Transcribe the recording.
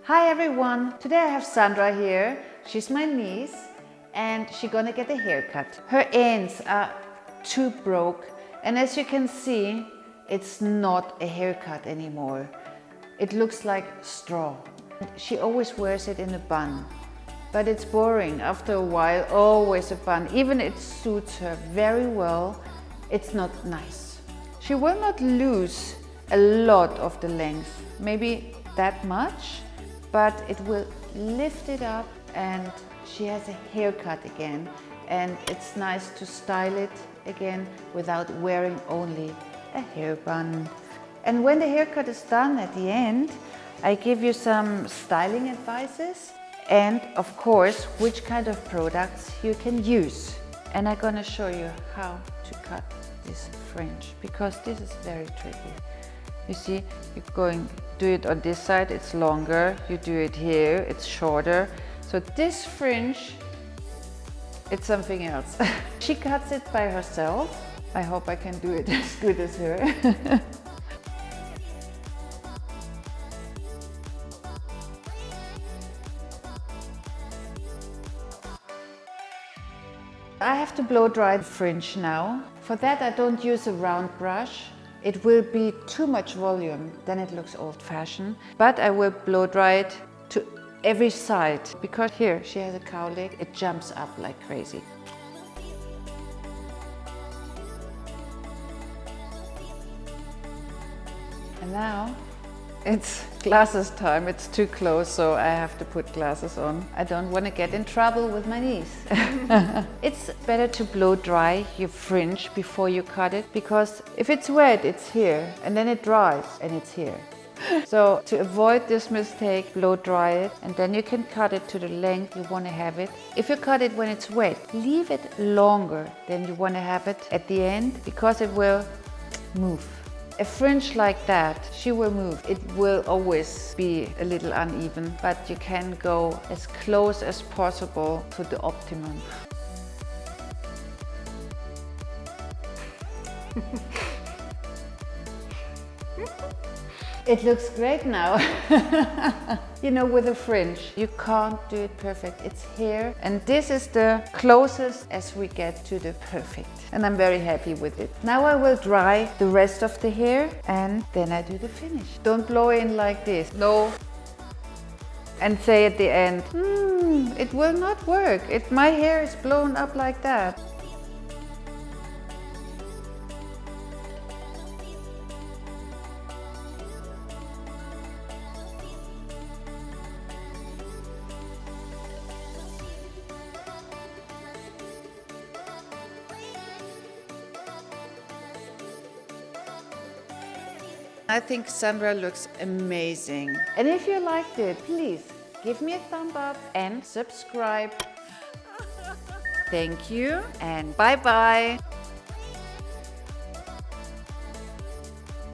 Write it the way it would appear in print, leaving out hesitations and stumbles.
Hi everyone! Today I have Sandra here. She's my niece and she's gonna get a haircut. Her ends are too broke and as you can see, it's not a haircut anymore. It looks like straw. She always wears it in a bun, but it's boring. After a while, always a bun. Even it suits her very well, it's not nice. She will not lose a lot of the length, maybe that much, but it will lift it up and she has a haircut again. And it's nice to style it again without wearing only a hair bun. And when the haircut is done at the end, I give you some styling advices and of course, which kind of products you can use. And I'm gonna show you how to cut this fringe because this is very tricky. You see, you're do it on this side, it's longer. You do it here, it's shorter. So this fringe, it's something else. She cuts it by herself. I hope I can do it as good as her. I have to blow dry the fringe now. For that I don't use a round brush. It will be too much volume, then it looks old-fashioned. But I will blow dry it to every side, because here she has a cowlick, it jumps up like crazy. And now it's glasses time. It's too close, so I have to put glasses on. I don't want to get in trouble with my niece. It's better to blow dry your fringe before you cut it, because if it's wet, it's here, and then it dries, and it's here. So to avoid this mistake, blow dry it, and then you can cut it to the length you want to have it. If you cut it when it's wet, leave it longer than you want to have it at the end, because it will move. A fringe like that, she will move. It will always be a little uneven, but you can go as close as possible to the optimum. It looks great now. You know, with a fringe, you can't do it perfect. It's here, and this is the closest as we get to the perfect. And I'm very happy with it. Now I will dry the rest of the hair, and then I do the finish. Don't blow in like this, no. And say at the end, it will not work. My hair is blown up like that. I think Sandra looks amazing. And if you liked it, please give me a thumb up and subscribe. Thank you and bye-bye.